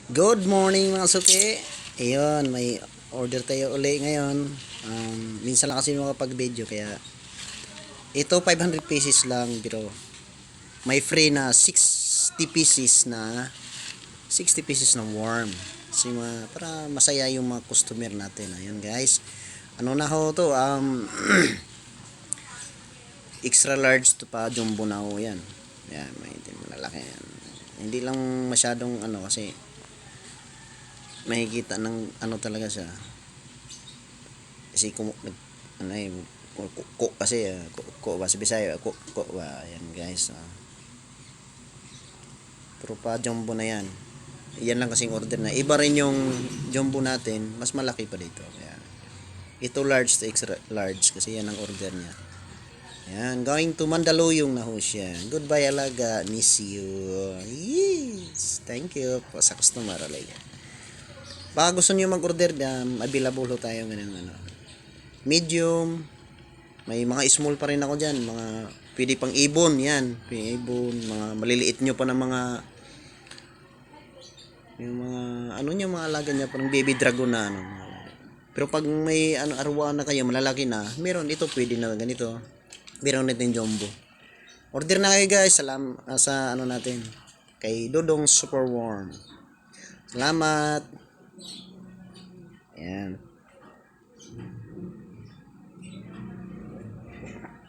Good morning mga suki. Ayun, may order tayo uli ngayon. Minsan lang kasi makapag-video kaya ito 500 pieces lang pero may free na 60 pieces na worm. Kasi para masaya yung mga customer natin. Ayun guys. Ano na ho to? Extra large to pa jumbo na ho yan. Yan, may malaki yan. Hindi lang masyadong kasi makikita ng talaga siya kasi ko kasi ko ba sa Bisaya ko ba yan guys pero pa jumbo na yan lang kasing order na iba rin yung jumbo natin mas malaki pa dito kaya ito large to extra large kasi yan ang order niya yan going to Mandaluyong na ho siya. Goodbye alaga, miss you. Yes, thank you po sa customer alay. Baka gusto niyo mag-order, available ho tayo ganun medium, may mga small pa rin ako diyan, mga pwede pang ibon, yan, ibon, mga maliliit nyo pa ng mga yung mga alaga niya parang baby dragon na pero pag may arwa na kayo malalaki na, meron ito pwede na ganito, meron natin jumbo. Order na kayo guys, sa natin kay Dodong Super Warm. Salamat. Yan.